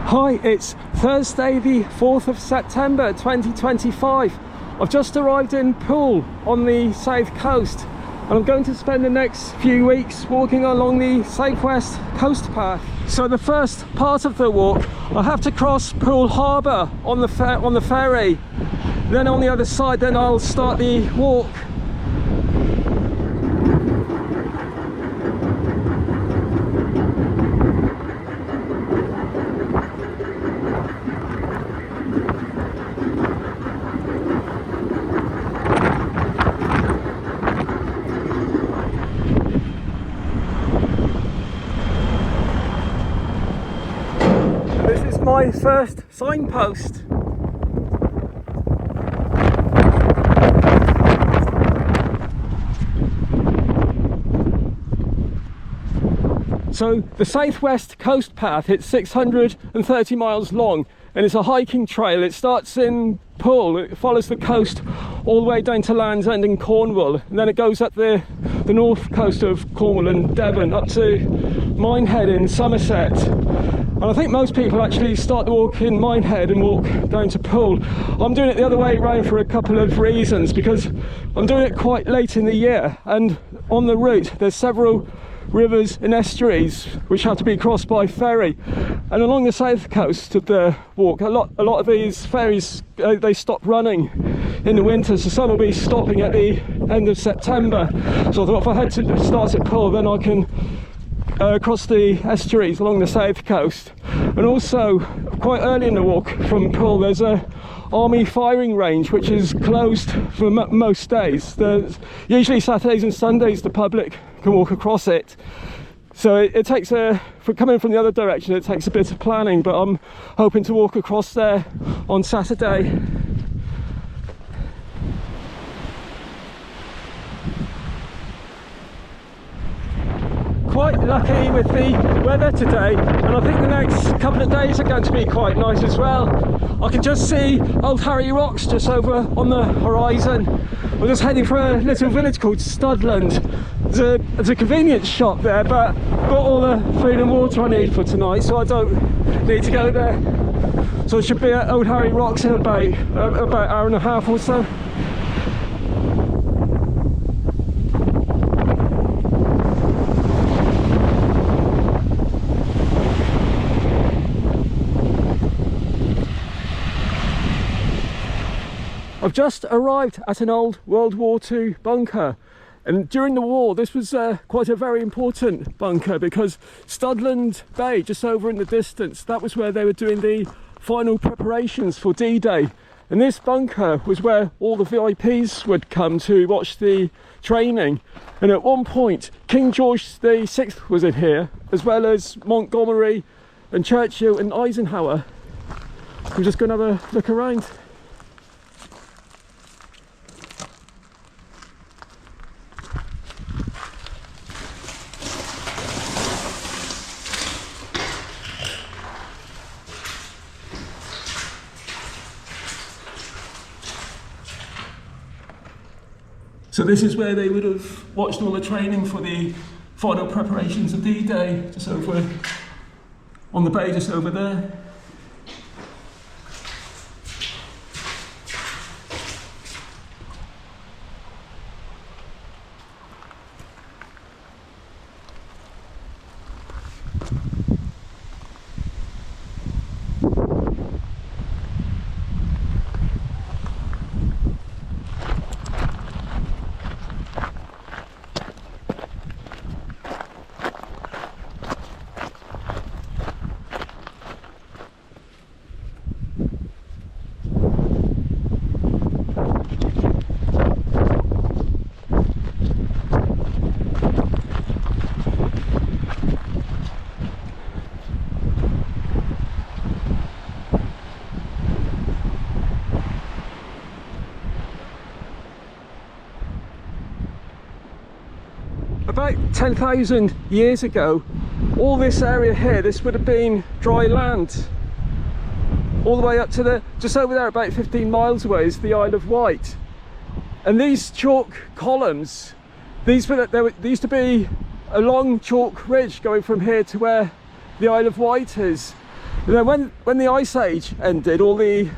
Hi, it's Thursday the 4th of September 2025. I've just arrived in Poole on the south coast and I'm going to spend the next few weeks walking along the southwest coast path. So the first part of the walk, I have to cross Poole Harbour on the ferry. Then on the other side, then I'll start the walk. My first signpost. So the southwest coast path, it's 630 miles long and it's a hiking trail. It starts in Poole, it follows the coast all the way down to Land's End in Cornwall, and then it goes up the north coast of Cornwall and Devon up to Minehead in Somerset. And I think most people actually start the walk in Minehead and walk down to Poole. I'm doing it the other way around for a couple of reasons, because I'm doing it quite late in the year and on the route there's several rivers and estuaries which have to be crossed by ferry, and along the south coast of the walk a lot of these ferries they stop running in the winter, so some will be stopping at the end of September. So I thought if I had to start at Poole, then I can across the estuaries along the south coast. And also quite early in the walk from Poole there's a army firing range which is closed for most days. There's usually Saturdays and Sundays the public can walk across it, so it takes for coming from the other direction it takes a bit of planning, but I'm hoping to walk across there on Saturday. Quite lucky with the weather today, and I think the next couple of days are going to be quite nice as well. I can just see Old Harry Rocks just over on the horizon. We're just heading for a little village called Studland. There's a convenience shop there, but I've got all the food and water I need for tonight, so I don't need to go there. So I should be at Old Harry Rocks in about an hour and a half or so. I've just arrived at an old World War II bunker, and during the war this was quite a very important bunker, because Studland Bay, just over in the distance, that was where they were doing the final preparations for D-Day, and this bunker was where all the VIPs would come to watch the training. And at one point King George VI was in here, as well as Montgomery and Churchill and Eisenhower. I'm just going to have a look around. So this is where they would have watched all the training for the final preparations of D-Day, just over on the bay, just over there. About 10,000 years ago, all this area here, this would have been dry land. All the way up to just over there, about 15 miles away, is the Isle of Wight. And these chalk columns, there used to be a long chalk ridge going from here to where the Isle of Wight is. And then when the Ice Age ended, all the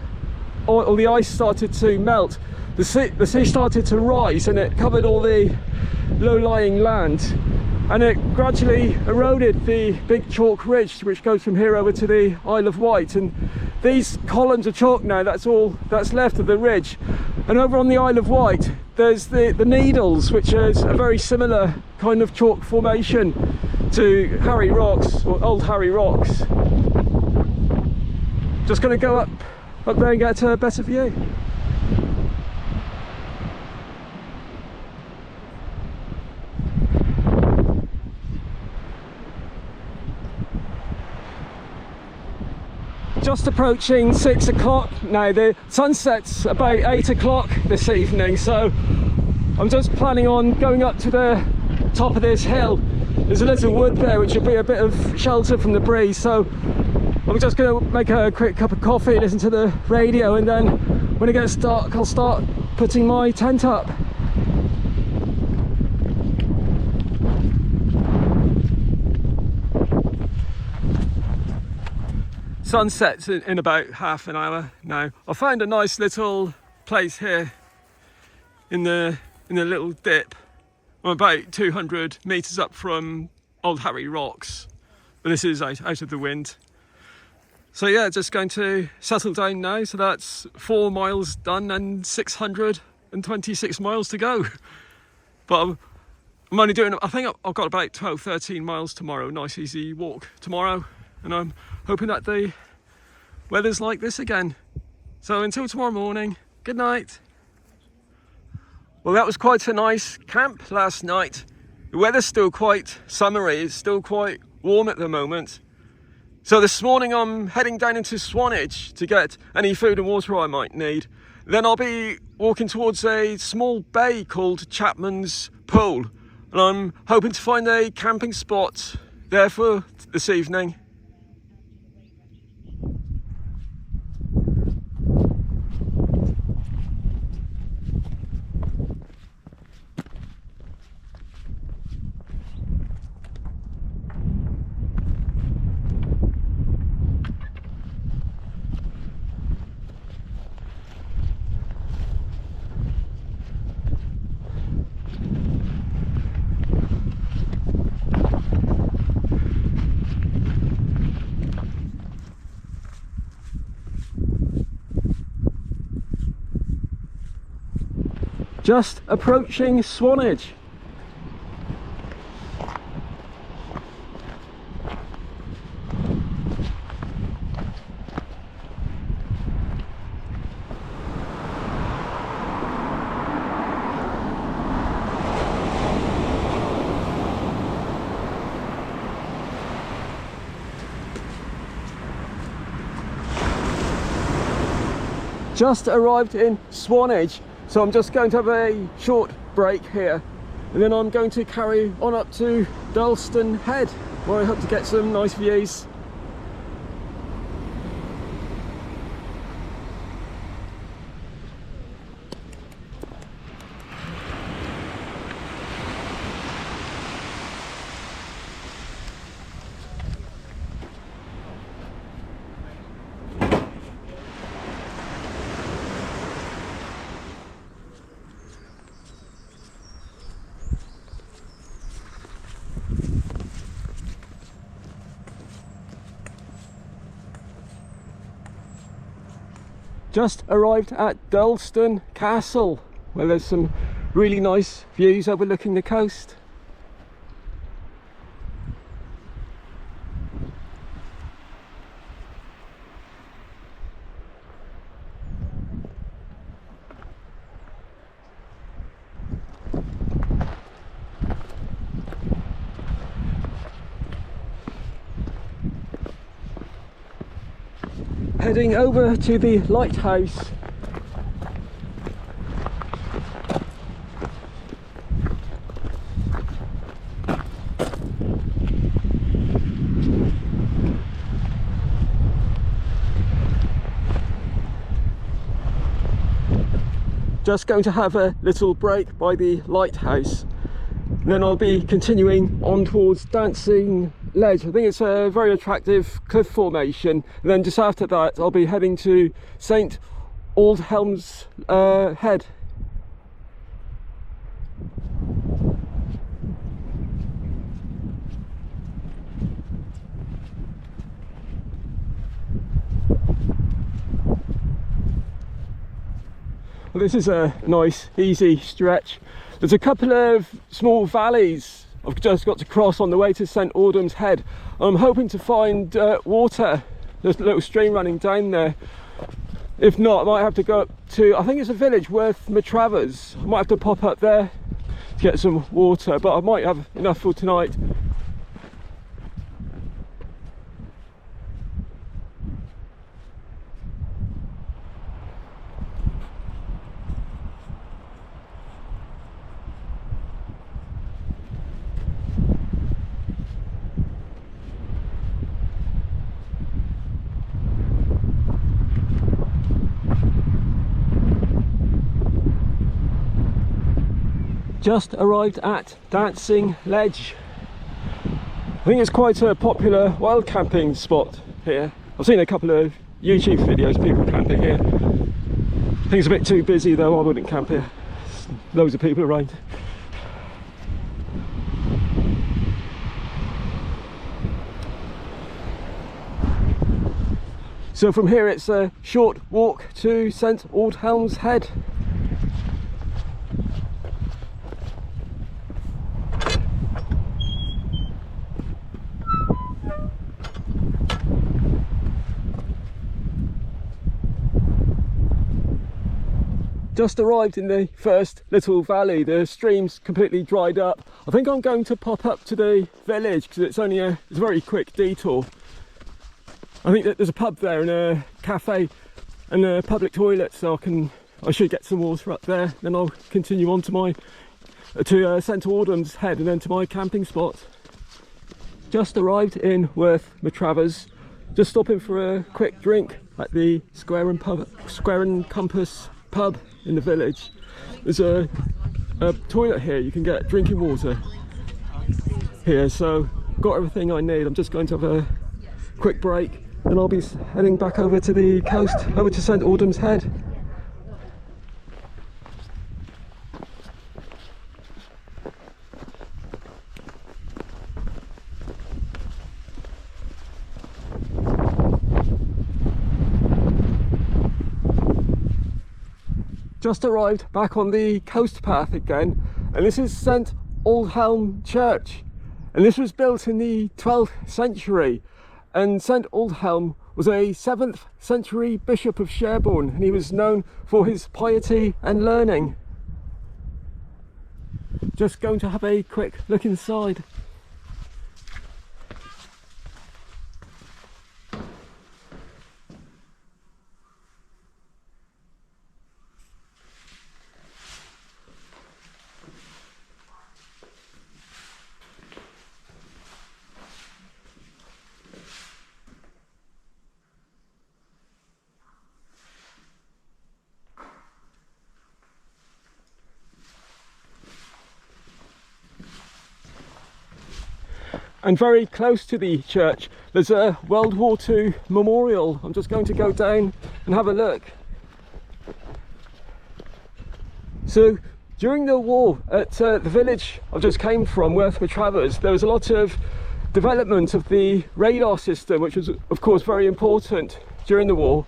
ice started to melt. The sea started to rise, and it covered all the low-lying land, and it gradually eroded the big chalk ridge which goes from here over to the Isle of Wight. And these columns of chalk now, that's all that's left of the ridge. And over on the Isle of Wight there's the Needles, which is a very similar kind of chalk formation to Harry Rocks, or Old Harry Rocks. Just going to go up there and get a better view. Just approaching 6 o'clock now. The sunset's about 8 o'clock this evening, so I'm just planning on going up to the top of this hill. There's a little wood there which will be a bit of shelter from the breeze, so I'm just going to make a quick cup of coffee, listen to the radio, and then when it gets dark I'll start putting my tent up. Sunsets in about half an hour now. I found a nice little place here in the little dip. I'm about 200 metres up from Old Harry Rocks, but this is out of the wind. So yeah, just going to settle down now. So that's 4 miles done and 626 miles to go. But I'm only doing, I think I've got about 12-13 miles tomorrow. Nice easy walk tomorrow, and I'm hoping that the weather's like this again. So until tomorrow morning, good night. Well, that was quite a nice camp last night. The weather's still quite summery, it's still quite warm at the moment. So this morning I'm heading down into Swanage to get any food and water I might need. Then I'll be walking towards a small bay called Chapman's Poole, and I'm hoping to find a camping spot there for this evening. Just approaching Swanage. Just arrived in Swanage. So I'm just going to have a short break here, and then I'm going to carry on up to Dalston Head, where I hope to get some nice views. Just arrived at Dalston Castle, where there's some really nice views overlooking the coast. Heading over to the lighthouse. Just going to have a little break by the lighthouse. Then I'll be continuing on towards Dancing ledge. I think it's a very attractive cliff formation, and then just after that I'll be heading to St Aldhelm's Head. Well, this is a nice easy stretch. There's a couple of small valleys I've just got to cross on the way to St Aldhelm's Head. I'm hoping to find water. There's a little stream running down there. If not, I might have to go up to, I think it's a village, Weymouth. I might have to pop up there to get some water, but I might have enough for tonight. Just arrived at Dancing Ledge. I think it's quite a popular wild camping spot here. I've seen a couple of YouTube videos of people camping here. I think it's a bit too busy though, I wouldn't camp here. There's loads of people around. So from here it's a short walk to St Aldhelm's Head. Just arrived in the first little valley. The stream's completely dried up. I think I'm going to pop up to the village because it's only a very quick detour. I think that there's a pub there and a cafe and a public toilet, so I should get some water up there. Then I'll continue on to St Aldhelm's Head and then to my camping spot. Just arrived in Weymouth. Just stopping for a quick drink at the Square and Compass pub in the village. There's a toilet here. You can get drinking water here, so got everything I need. I'm just going to have a quick break and I'll be heading back over to the coast, over to St Aldhelm's Head. Just arrived back on the coast path again, and this is St Aldhelm Church, and this was built in the 12th century, and St Aldhelm was a 7th century bishop of Sherborne, and he was known for his piety and learning. Just going to have a quick look inside. And very close to the church there's a World War II memorial. I'm just going to go down and have a look. So during the war at the village I just came from, Weymouth, there was a lot of development of the radar system, which was of course very important during the war,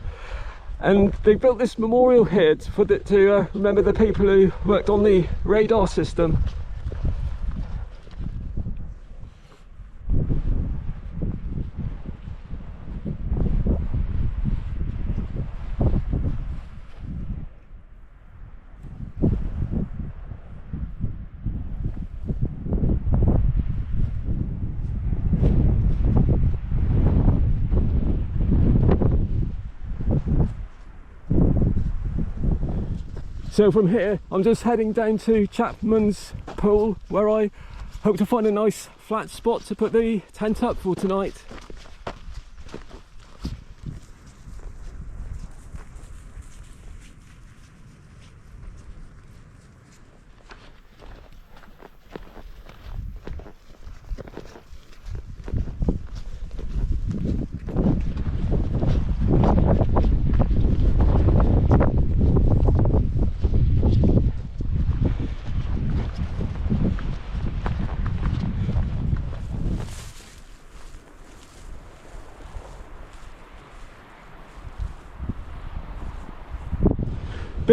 and they built this memorial here to remember the people who worked on the radar system. So from here I'm just heading down to Chapman's Poole, where I hope to find a nice flat spot to put the tent up for tonight.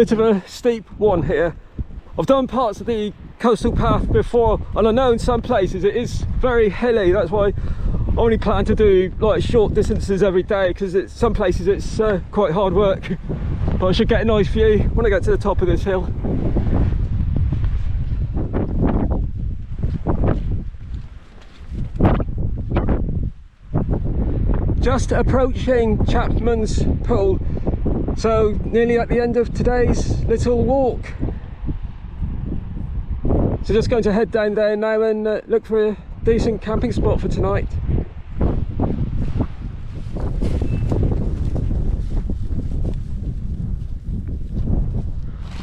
bit of a steep one here. I've done parts of the coastal path before, and I know in some places it is very hilly. That's why I only plan to do like short distances every day, because some places it's quite hard work. But I should get a nice view when I get to the top of this hill. Just approaching Chapman's Poole, so nearly at the end of today's little walk. So just going to head down there now and look for a decent camping spot for tonight.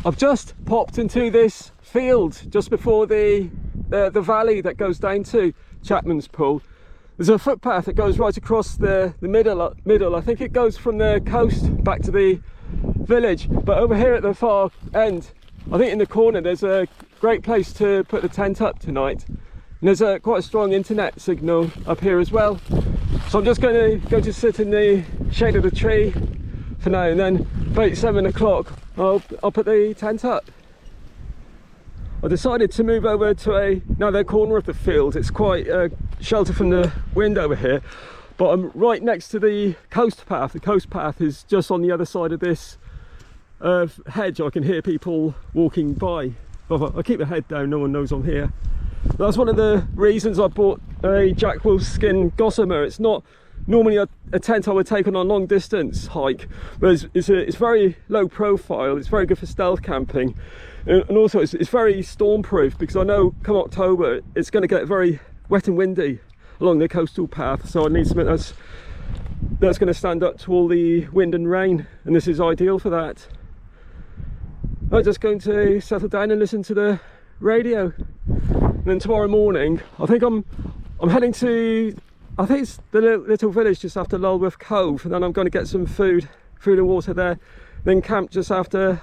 I've just popped into this field just before the valley that goes down to Chapman's Poole. There's a footpath that goes right across the middle. I think it goes from the coast back to the village, but over here at the far end, I think in the corner, there's a great place to put the tent up tonight. And there's quite a strong internet signal up here as well. So I'm just going to sit in the shade of the tree for now, and then about 7 o'clock I'll put the tent up. I decided to move over to another corner of the field. It's quite shelter from the wind over here, but I'm right next to the coast path. The coast path is just on the other side of this hedge. I can hear people walking by. I keep my head down, no one knows I'm here. That's one of the reasons I bought a jackwolf skin gossamer. It's not normally a tent I would take on a long distance hike, but it's very low profile. It's very good for stealth camping, and also it's very storm proof, because I know come October it's going to get very wet and windy along the coastal path, so I need something that's going to stand up to all the wind and rain, and this is ideal for that. I'm just going to settle down and listen to the radio, and then tomorrow morning I think I'm heading to, I think it's the little village just after Lulworth Cove, and then I'm going to get some food and water there, then camp just after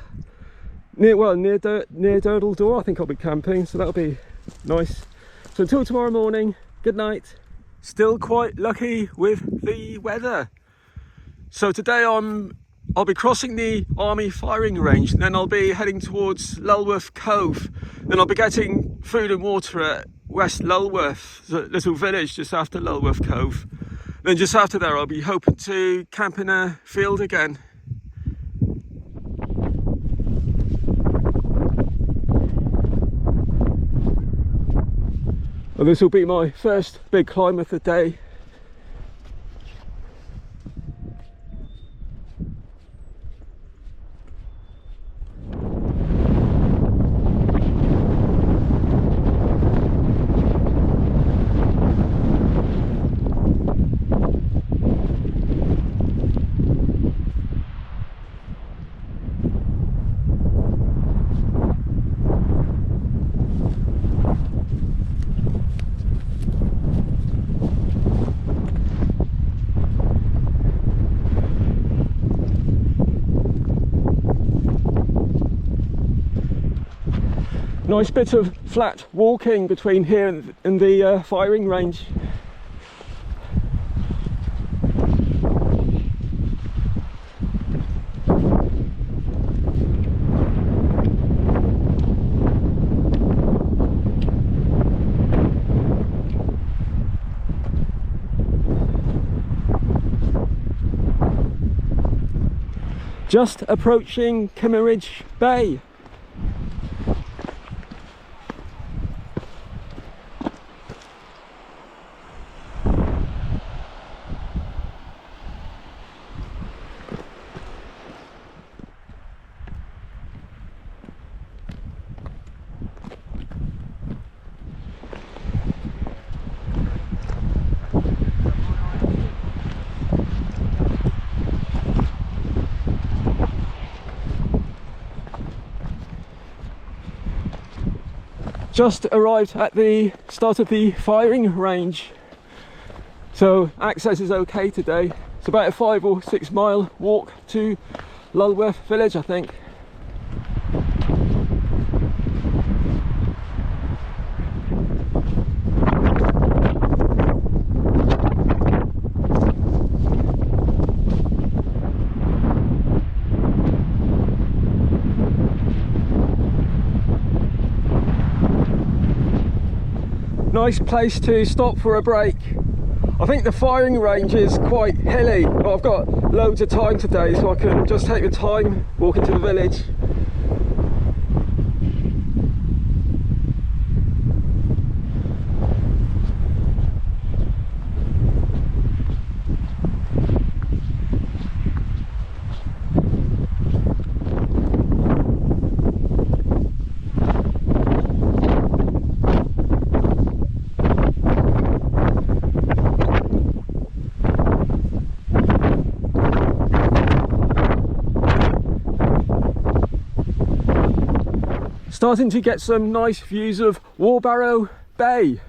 near Durdle Door. I think I'll be camping, so that'll be nice. So until tomorrow morning, good night. Still quite lucky with the weather. So today I'll be crossing the army firing range, and then I'll be heading towards Lulworth Cove. Then I'll be getting food and water at West Lulworth, the little village just after Lulworth Cove. Then just after there I'll be hoping to camp in a field again. Well, this will be my first big climb of the day. Nice bit of flat walking between here and the firing range. Just approaching Kimmeridge Bay. Just arrived at the start of the firing range, so access is okay today. It's about a 5 or 6 mile walk to Lulworth village, I think. nice place to stop for a break. I think the firing range is quite hilly, but I've got loads of time today, so I can just take the time walking to the village. Starting to get some nice views of Warbarrow Bay.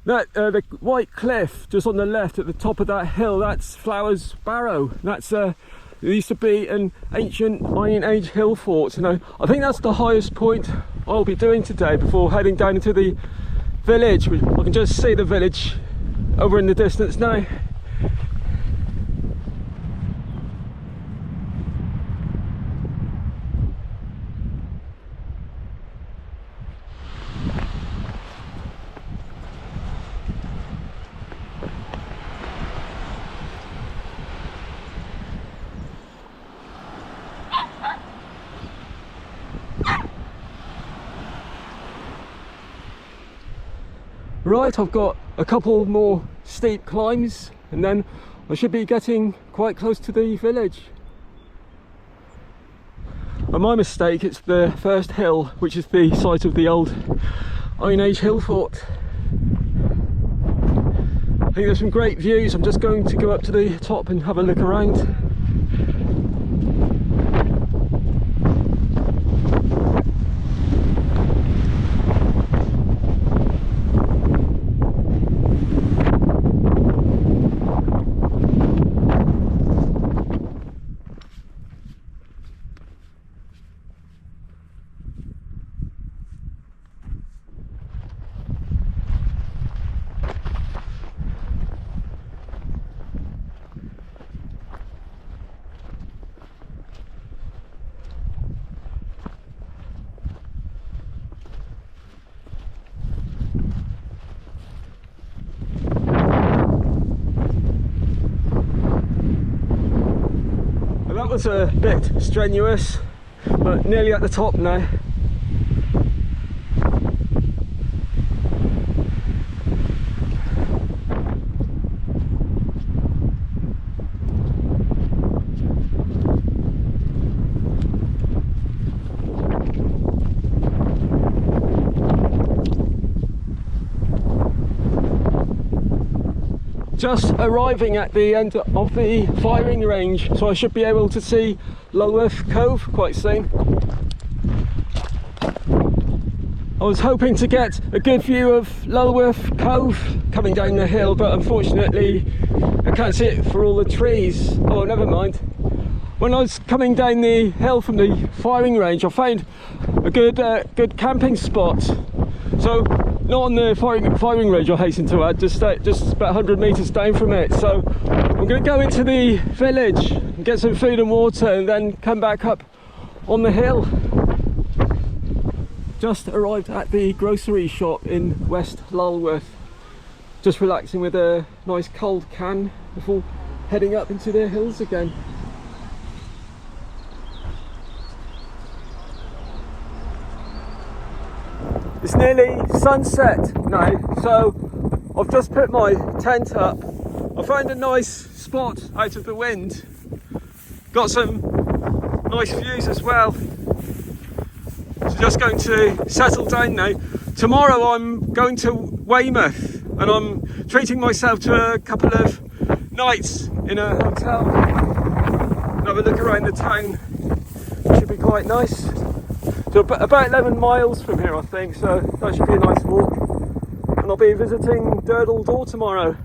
That the white cliff just on the left at the top of that hill, that's Flowers Barrow. That's it used to be an ancient Iron Age hill fort, and I think that's the highest point I'll be doing today before heading down into the village. I can just see the village over in the distance now. Right, I've got a couple more steep climbs and then I should be getting quite close to the village. By my mistake, it's the first hill, which is the site of the old Iron Age hill fort. I think there's some great views. I'm just going to go up to the top and have a look around. That was a bit strenuous, but nearly at the top now. Just arriving at the end of the firing range, so I should be able to see Lulworth Cove quite soon. I was hoping to get a good view of Lulworth Cove coming down the hill, but unfortunately I can't see it for all the trees. Oh, never mind. When I was coming down the hill from the firing range, I found a good camping spot. So not on the firing range, I hasten to add, just about 100 metres down from it. So I'm going to go into the village and get some food and water and then come back up on the hill. Just arrived at the grocery shop in West Lulworth. Just relaxing with a nice cold can before heading up into the hills again. It's nearly sunset now, so I've just put my tent up. I found a nice spot out of the wind. Got some nice views as well. So just going to settle down now. Tomorrow I'm going to Weymouth and I'm treating myself to a couple of nights in a hotel. Have a look around the town. Should be quite nice. So about 11 miles from here, I think, so that should be a nice walk. And I'll be visiting Durdle Door tomorrow.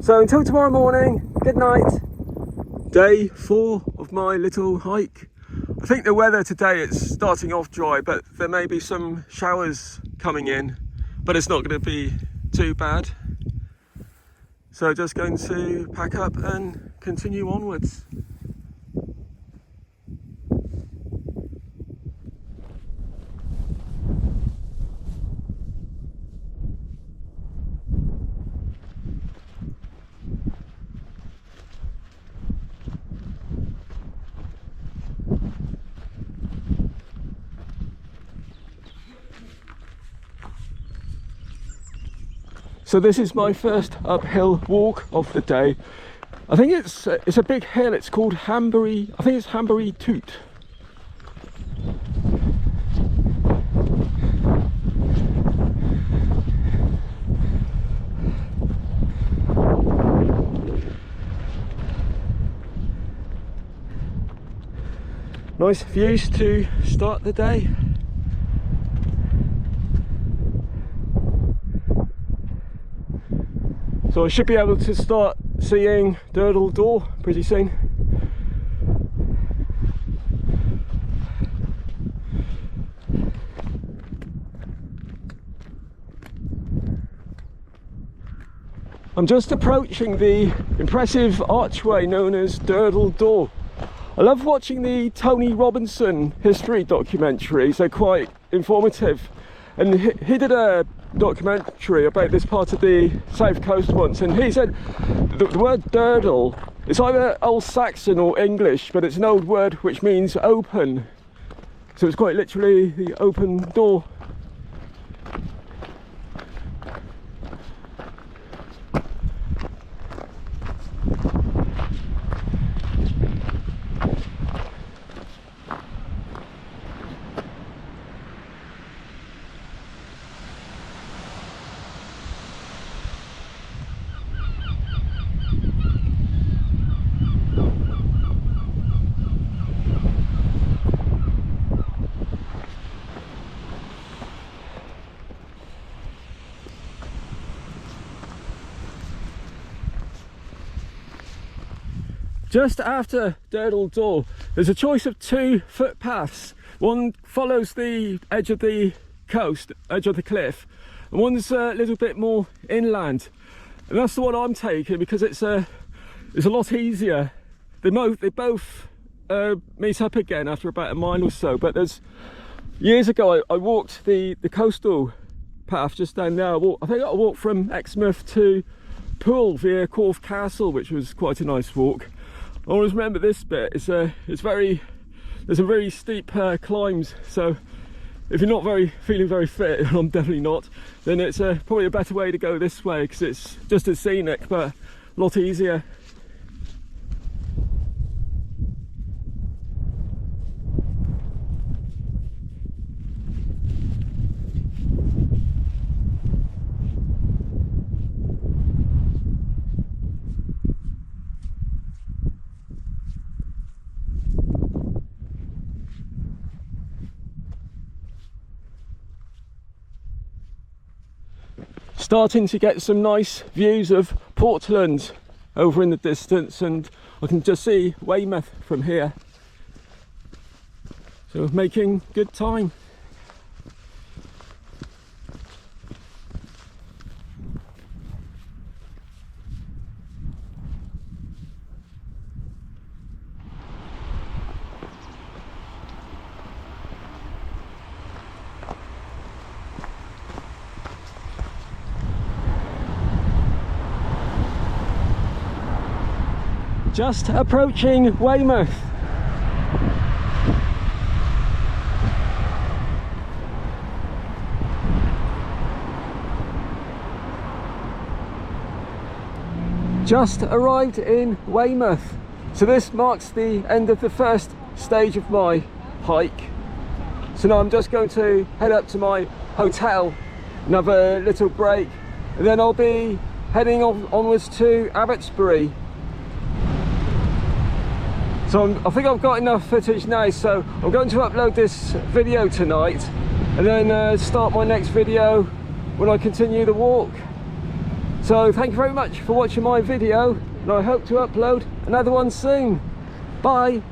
So until tomorrow morning, good night. Day 4 of my little hike. I think the weather today is starting off dry, but there may be some showers coming in, but it's not going to be too bad. So just going to pack up and continue onwards. So this is my first uphill walk of the day. I think it's a big hill. It's called Hambury. I think it's Hambury Toot. Nice views to start the day. So I should be able to start seeing Durdle Door pretty soon. I'm just approaching the impressive archway known as Durdle Door. I love watching the Tony Robinson history documentaries. They're quite informative, and he did a documentary about this part of the south coast once, and he said the word durdle is either Old Saxon or English, but it's an old word which means open, so it's quite literally the open door. Just after Durdle Door, there's a choice of two footpaths. One follows the edge of the coast, edge of the cliff, and one's a little bit more inland. And that's the one I'm taking because it's a lot easier. They both meet up again after about a mile or so. But years ago I walked the coastal path just down there. I think I walked from Exmouth to Poole via Corfe Castle, which was quite a nice walk. I always remember this bit. There's some very steep climbs, so if you're not feeling very fit, and I'm definitely not, then it's probably a better way to go this way because it's just as scenic but a lot easier. Starting to get some nice views of Portland over in the distance, and I can just see Weymouth from here, so making good time. Just approaching Weymouth. Just arrived in Weymouth. So this marks the end of the first stage of my hike. So now I'm just going to head up to my hotel and have a little break, and then I'll be heading onwards to Abbotsbury. So I think I've got enough footage now, so I'm going to upload this video tonight and then start my next video when I continue the walk. So thank you very much for watching my video, and I hope to upload another one soon. Bye!